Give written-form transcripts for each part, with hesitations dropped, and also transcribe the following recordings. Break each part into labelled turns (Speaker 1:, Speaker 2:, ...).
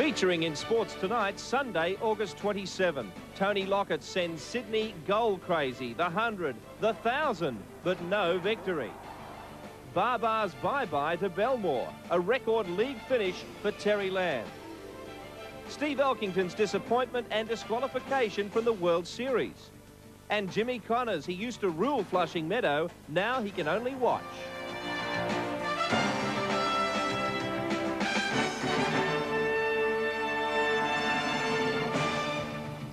Speaker 1: Featuring in Sports Tonight, Sunday, August 27. Tony Lockett sends Sydney goal crazy, the 100, the 1,000, but no victory. Barbar's bye-bye to Belmore, a record league finish for Terry Lamb. Steve Elkington's disappointment and disqualification from the World Series. And Jimmy Connors, he used to rule Flushing Meadow, now he can only watch.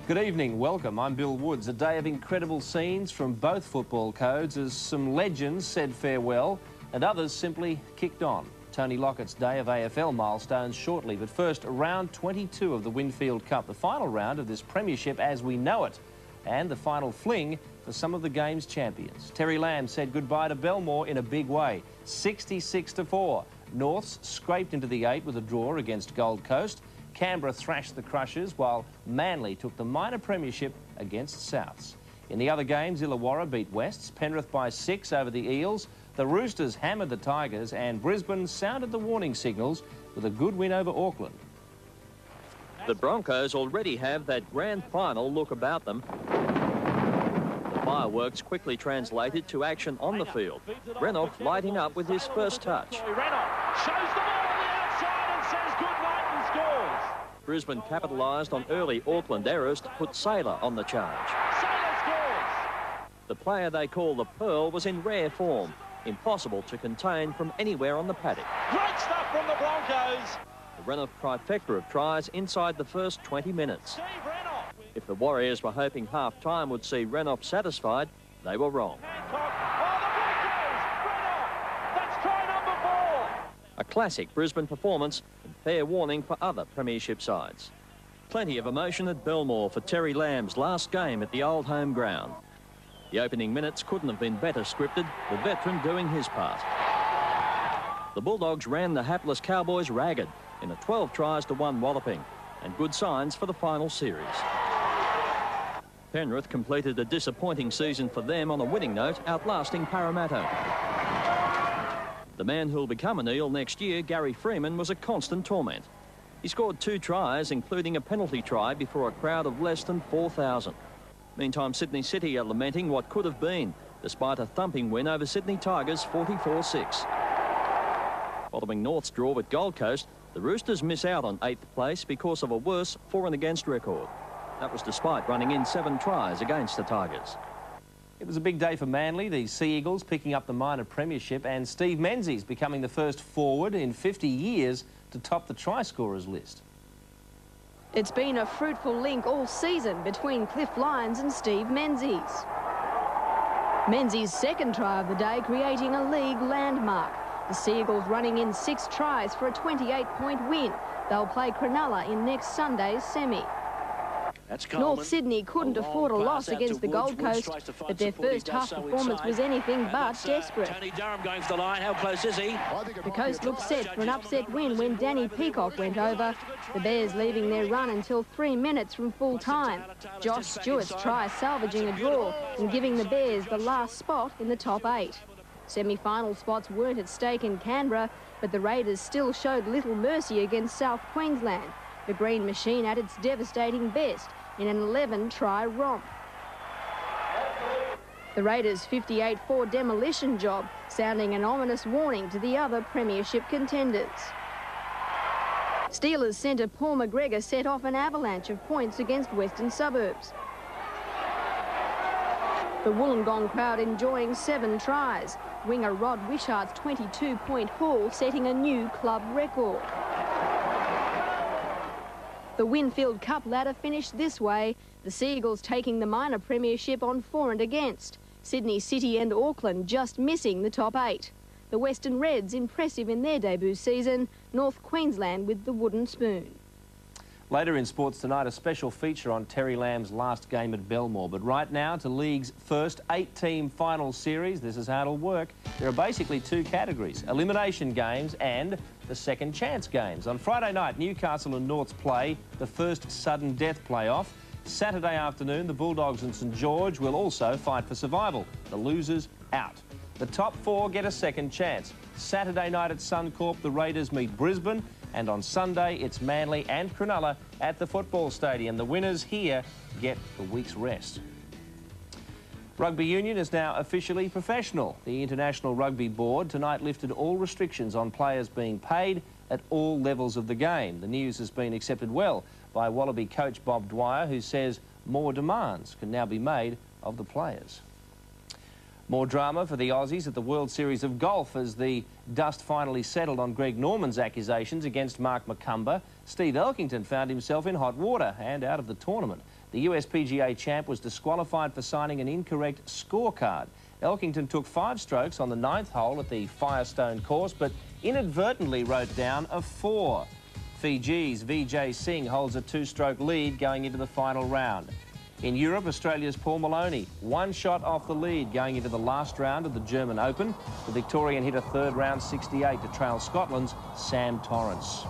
Speaker 1: Good evening, welcome. I'm Bill Woods. A day of incredible scenes from both football codes as some legends said farewell and others simply kicked on. Tony Lockett's day of AFL milestones shortly, but first, round 22 of the Winfield Cup, the final round of this premiership as we know it, and the final fling for some of the game's champions. Terry Lamb said goodbye to Belmore in a big way, 66-4. Norths scraped into the 8 with a draw against Gold Coast. Canberra thrashed the Crushers, while Manly took the minor premiership against Souths. In the other games, Illawarra beat Wests, Penrith by 6 over the Eels, the Roosters hammered the Tigers, and Brisbane sounded the warning signals with a good win over Auckland.
Speaker 2: The Broncos already have that grand final look about them. The fireworks quickly translated to action on the field. Renouf lighting up with his first touch.
Speaker 3: Renouf shows the ball on the outside and says good night and scores.
Speaker 2: Brisbane capitalised on early Auckland errors to put Saylor on the charge.
Speaker 3: Saylor scores.
Speaker 2: The player they call the Pearl was in rare form, impossible to contain from anywhere on the paddock.
Speaker 3: Great stuff from the Broncos.
Speaker 2: The Renouf trifecta of tries inside the first 20 minutes.
Speaker 3: Steve Renouf.
Speaker 2: If the Warriors were hoping half-time would see Renouf satisfied, they were wrong.
Speaker 3: Hancock. Oh, the Broncos. Renouf. That's try number 4.
Speaker 2: A classic Brisbane performance and fair warning for other premiership sides. Plenty of emotion at Belmore for Terry Lamb's last game at the old home ground. The opening minutes couldn't have been better scripted, the veteran doing his part. The Bulldogs ran the hapless Cowboys ragged in a 12 tries to 1 walloping, and good signs for the final series. Penrith completed a disappointing season for them on a winning note, outlasting Parramatta. The man who'll become an Eel next year, Gary Freeman, was a constant torment. He scored 2 tries, including a penalty try before a crowd of less than 4,000. Meantime, Sydney City are lamenting what could have been, despite a thumping win over Sydney Tigers 44-6. Following North's draw with Gold Coast, the Roosters miss out on 8th place because of a worse for and against record. That was despite running in 7 tries against the Tigers.
Speaker 1: It was a big day for Manly, the Sea Eagles picking up the minor premiership, and Steve Menzies becoming the first forward in 50 years to top the try scorers list.
Speaker 4: It's been a fruitful link all season between Cliff Lyons and Steve Menzies. Menzies' second try of the day creating a league landmark. The Sea Eagles running in 6 tries for a 28-point win. They'll play Cronulla in next Sunday's semi. North Sydney couldn't afford a loss against the Gold Coast, but their first half performance was anything but desperate.
Speaker 3: Tony Durham going for the line. How close is he?
Speaker 4: The Coast looked set for an upset win when Danny Peacock went over. The Bears leaving their run until 3 minutes from full time. Josh Stewart's try salvaging a draw and giving the Bears the last spot in the top 8. Semi-final spots weren't at stake in Canberra, but the Raiders still showed little mercy against South Queensland. The Green Machine at its devastating best in an 11-try romp. The Raiders' 58-4 demolition job sounding an ominous warning to the other premiership contenders. Steelers centre Paul McGregor set off an avalanche of points against Western Suburbs. The Wollongong crowd enjoying 7 tries. Winger Rod Wishart's 22-point haul setting a new club record. The Winfield Cup ladder finished this way, the Sea Eagles taking the minor premiership on for and against. Sydney City and Auckland just missing the top 8. The Western Reds impressive in their debut season, North Queensland with the wooden spoon.
Speaker 1: Later in Sports Tonight, a special feature on Terry Lamb's last game at Belmore. But right now, to League's first 8-team final series, this is how it'll work. There are basically 2 categories, elimination games and the second chance games. On Friday night, Newcastle and Norths play the first sudden death playoff. Saturday afternoon, the Bulldogs and St George will also fight for survival. The losers out. The top 4 get a second chance. Saturday night at Suncorp, the Raiders meet Brisbane, and on Sunday, it's Manly and Cronulla at the football stadium. The winners here get a week's rest. Rugby union is now officially professional. The International Rugby Board tonight lifted all restrictions on players being paid at all levels of the game. The news has been accepted well by Wallaby coach Bob Dwyer, who says more demands can now be made of the players. More drama for the Aussies at the World Series of Golf as the dust finally settled on Greg Norman's accusations against Mark McCumber. Steve Elkington found himself in hot water and out of the tournament. The USPGA champ was disqualified for signing an incorrect scorecard. Elkington took 5 strokes on the 9th hole at the Firestone course, but inadvertently wrote down a 4. Fiji's Vijay Singh holds a 2-stroke lead going into the final round. In Europe, Australia's Paul Maloney, 1 shot off the lead going into the last round of the German Open. The Victorian hit a 3rd round 68 to trail Scotland's Sam Torrance.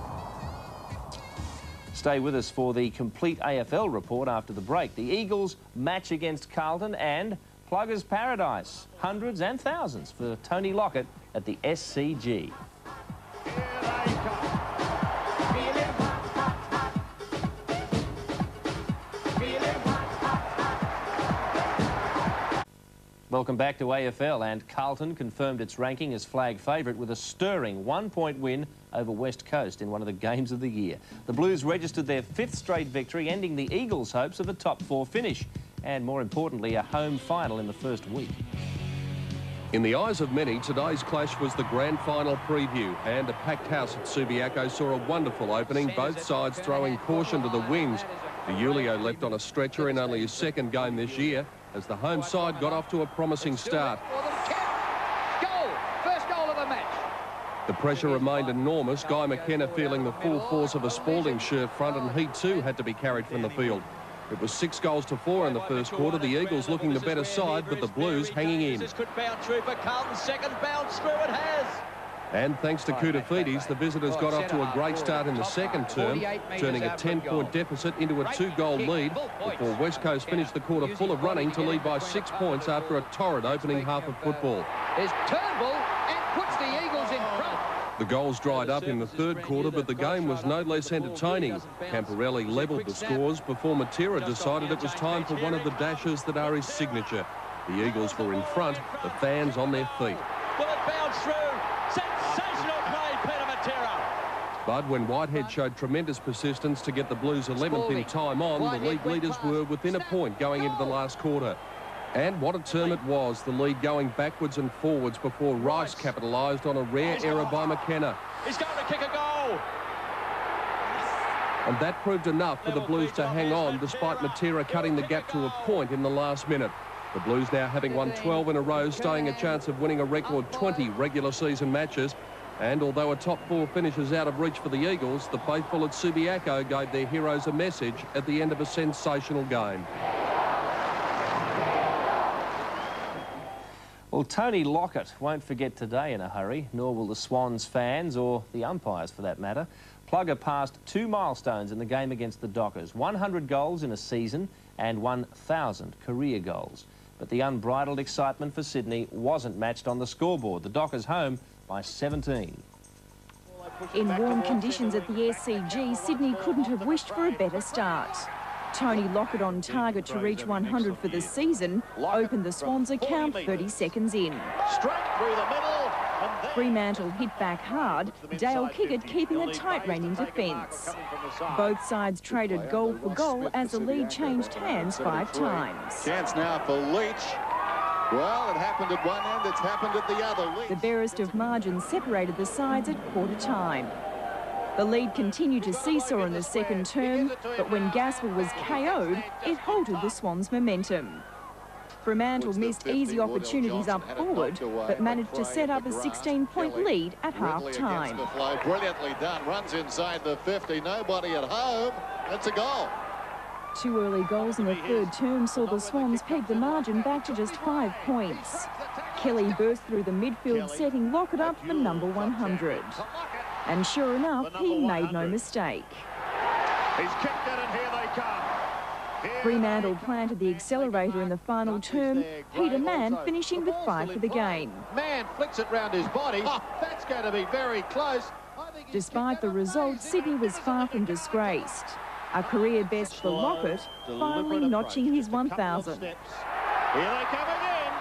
Speaker 1: Stay with us for the complete AFL report after the break. The Eagles match against Carlton and Plugger's Paradise. Hundreds and thousands for Tony Lockett at the SCG. Welcome back to AFL, and Carlton confirmed its ranking as flag favourite with a stirring 1-point win over West Coast in one of the games of the year. The Blues registered their 5th straight victory, ending the Eagles' hopes of a top 4 finish and, more importantly, a home final in the first week.
Speaker 5: In the eyes of many, today's clash was the grand final preview, and a packed house at Subiaco saw a wonderful opening, both sides throwing caution to the winds. The Julio left on a stretcher in only his 2nd game this year, as the home side got off to a promising start.
Speaker 3: Goal! First goal of the match.
Speaker 5: The pressure remained enormous, Guy McKenna feeling the full force of a Spalding shirt front, and he too had to be carried from the field. It was 6 goals to 4 in the first quarter, the Eagles looking the better side, but the Blues hanging in.
Speaker 3: This could bounce through for Carlton's 2nd bounce through, it has.
Speaker 5: And thanks to Koutafidis, the visitors got off to a great start in the 2nd term, turning a 10-point deficit into a 2-goal lead before West Coast finished the quarter full of running to lead by 6 points after a torrid opening half of football.
Speaker 3: Is Turnbull and puts the Eagles in front.
Speaker 5: The goals dried up in the 3rd quarter, but the game was no less entertaining. Camporelli levelled the scores before Matera decided it was time for one of the dashes that are his signature. The Eagles were in front, the fans on their feet.
Speaker 3: Will it bounce through? Sensational play, Peter Matera.
Speaker 5: But when Whitehead showed tremendous persistence to get the Blues 11th in time on, the league leaders were within a point going into the last quarter. And what a term it was, the lead going backwards and forwards before Rice capitalised on a rare error by McKenna.
Speaker 3: He's going to kick a goal.
Speaker 5: And that proved enough for the Blues to hang on, despite Matera cutting the gap to a point in the last minute. The Blues now having won 12 in a row, staying a chance of winning a record 20 regular season matches. And although a top 4 finish is out of reach for the Eagles, the faithful at Subiaco gave their heroes a message at the end of a sensational game.
Speaker 1: Well, Tony Lockett won't forget today in a hurry, nor will the Swans fans or the umpires for that matter. Plugger passed 2 milestones in the game against the Dockers, 100 goals in a season and 1,000 career goals. But the unbridled excitement for Sydney wasn't matched on the scoreboard. The Dockers home by 17.
Speaker 6: In warm conditions at the SCG, Sydney couldn't have wished for a better start. Tony Lockett, on target to reach 100 for the season, opened the Swans' account 30 seconds in.
Speaker 3: Straight through the middle.
Speaker 6: Fremantle hit back hard, Dale Kickett keeping a tight rein in defence. Both sides traded goal for goal as the lead changed hands 5 times.
Speaker 7: Chance now for Leach. Well, it happened at one end, it's happened at the other.
Speaker 6: The barest of margins separated the sides at quarter time. The lead continued to seesaw in the 2nd term, but when Gaspel was KO'd, it halted the Swans' momentum. Fremantle missed easy opportunities up forward, but managed to set up a 16-point lead at half-time.
Speaker 7: Brilliantly done, runs inside the 50, nobody at home, that's a goal.
Speaker 6: 2 early goals in the 3rd term saw the Swans peg the margin back to just 5 points. Kelly burst through the midfield, setting Lockett up for number 100. And sure enough, he made no mistake.
Speaker 3: He's kicked it, and here they come.
Speaker 6: Fremantle planted the accelerator in the final term, Peter Mann finishing with 5 for the game.
Speaker 7: Mann flicks it round his body. Oh, that's going to be very close.
Speaker 6: Despite the result, Sydney was far from disgraced. A career best for Lockett, finally notching his 1,000.
Speaker 3: Here they come again.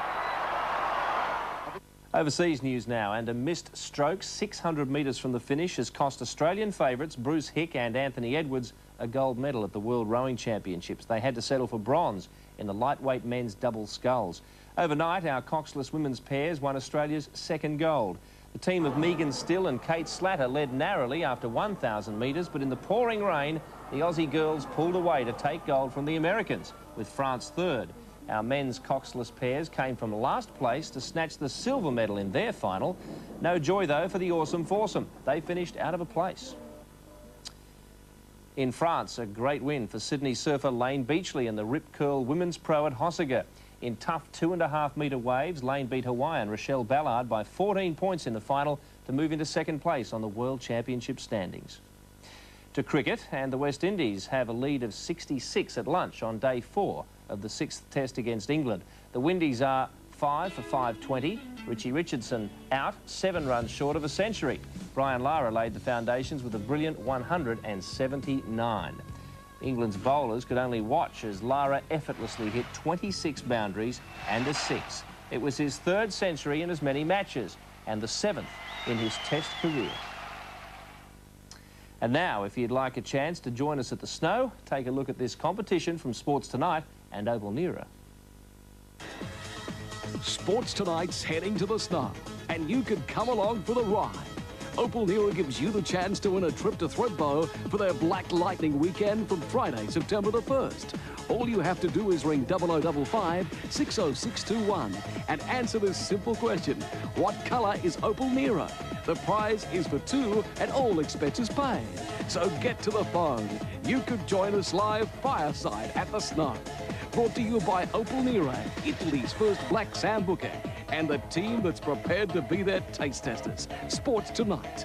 Speaker 1: Overseas news now, and a missed stroke 600 metres from the finish has cost Australian favourites Bruce Hick and Anthony Edwards a gold medal at the World Rowing Championships. They had to settle for bronze in the lightweight men's double sculls. Overnight, our coxless women's pairs won Australia's second gold. The team of Megan Still and Kate Slatter led narrowly after 1,000 metres, but in the pouring rain, the Aussie girls pulled away to take gold from the Americans, with France third. Our men's coxless pairs came from last place to snatch the silver medal in their final. No joy, though, for the awesome foursome. They finished out of a place. In France, a great win for Sydney surfer Lane Beachley and the Rip Curl Women's Pro at Hossegor. In tough 2.5-metre waves, Lane beat Hawaiian Rochelle Ballard by 14 points in the final to move into second place on the World Championship standings. To cricket, and the West Indies have a lead of 66 at lunch on day 4 of the 6th test against England. The Windies are 5 for 520. Richie Richardson out, 7 runs short of a century. Brian Lara laid the foundations with a brilliant 179. England's bowlers could only watch as Lara effortlessly hit 26 boundaries and a 6. It was his 3rd century in as many matches and the 7th in his test career. And now, if you'd like a chance to join us at the Snow, take a look at this competition from Sports Tonight and Opal Neera.
Speaker 8: Sports Tonight's heading to the Snow, and you could come along for the ride. Opal Neera gives you the chance to win a trip to Thredbo for their Black Lightning weekend from Friday, September the 1st. All you have to do is ring 0055 60621 and answer this simple question. What colour is Opal Neera? The prize is for 2 and all expenses paid. So get to the phone. You could join us live fireside at the Snow. Brought to you by Opal Neera, Italy's first black sambuca, and the team that's prepared to be their taste testers. Sports Tonight.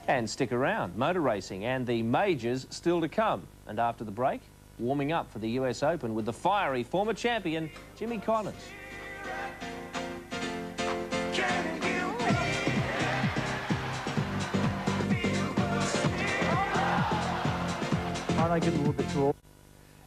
Speaker 1: And stick around, motor racing and the majors still to come. And after the break, warming up for the US Open with the fiery former champion, Jimmy Connors.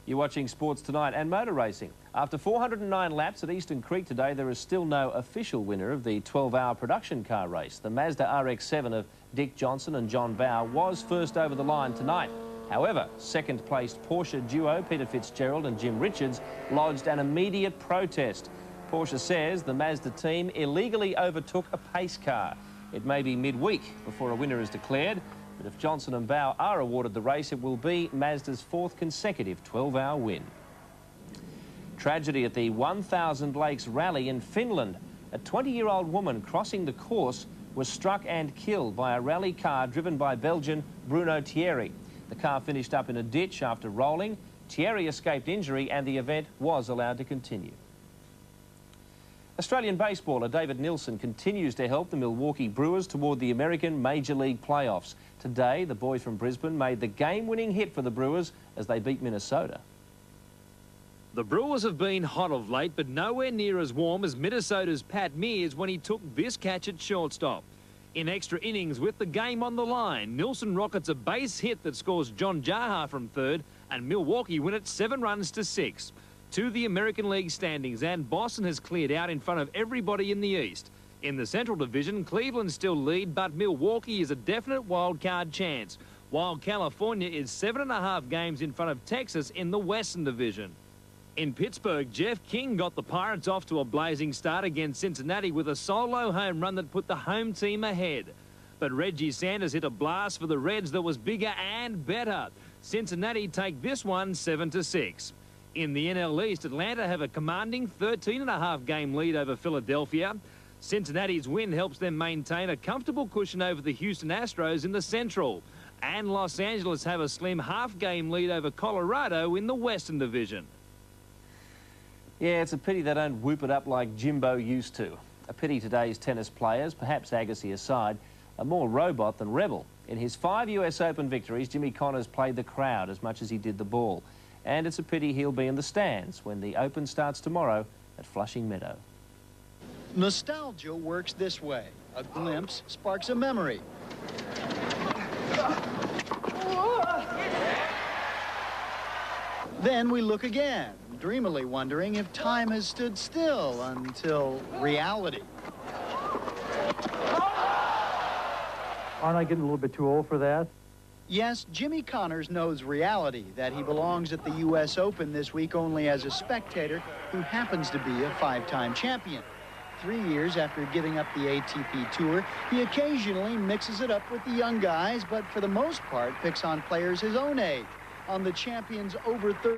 Speaker 1: You're watching Sports Tonight and motor racing. After 409 laps at Eastern Creek today, there is still no official winner of the 12-hour production car race. The Mazda RX-7 of Dick Johnson and John Bowe was first over the line tonight. However, second-placed Porsche duo Peter Fitzgerald and Jim Richards lodged an immediate protest. Porsche says the Mazda team illegally overtook a pace car. It may be midweek before a winner is declared, but if Johnson and Bowe are awarded the race, it will be Mazda's 4th consecutive 12-hour win. Tragedy at the 1000 Lakes Rally in Finland. A 20-year-old woman crossing the course was struck and killed by a rally car driven by Belgian Bruno Thierry. The car finished up in a ditch after rolling. Thierry escaped injury and the event was allowed to continue. Australian baseballer David Nilsson continues to help the Milwaukee Brewers toward the American Major League playoffs. Today, the boy from Brisbane made the game-winning hit for the Brewers as they beat Minnesota.
Speaker 9: The Brewers have been hot of late, but nowhere near as warm as Minnesota's Pat Mears when he took this catch at shortstop. In extra innings with the game on the line, Nilsson rockets a base hit that scores John Jaha from third, and Milwaukee win it 7 runs to 6. To the American League standings, and Boston has cleared out in front of everybody in the East. In the Central Division, Cleveland still lead, but Milwaukee is a definite wild card chance, while California is 7.5 games in front of Texas in the Western Division. In Pittsburgh, Jeff King got the Pirates off to a blazing start against Cincinnati with a solo home run that put the home team ahead. But Reggie Sanders hit a blast for the Reds that was bigger and better. Cincinnati take this one 7-6. In the NL East, Atlanta have a commanding 13.5 game lead over Philadelphia. Cincinnati's win helps them maintain a comfortable cushion over the Houston Astros in the Central. And Los Angeles have a slim half-game lead over Colorado in the Western Division.
Speaker 1: Yeah, it's a pity they don't whoop it up like Jimbo used to. A pity today's tennis players, perhaps Agassi aside, are more robot than rebel. In his 5 US Open victories, Jimmy Connors played the crowd as much as he did the ball. And it's a pity he'll be in the stands when the Open starts tomorrow at Flushing Meadow.
Speaker 10: Nostalgia works this way. A glimpse sparks a memory. Then we look again, dreamily wondering if time has stood still until reality.
Speaker 11: Aren't I getting a little bit too old for that?
Speaker 10: Yes, Jimmy Connors knows reality, that he belongs at the US Open this week only as a spectator who happens to be a 5-time champion. 3 years after giving up the ATP Tour, he occasionally mixes it up with the young guys, but for the most part picks on players his own age. On the champion's over 30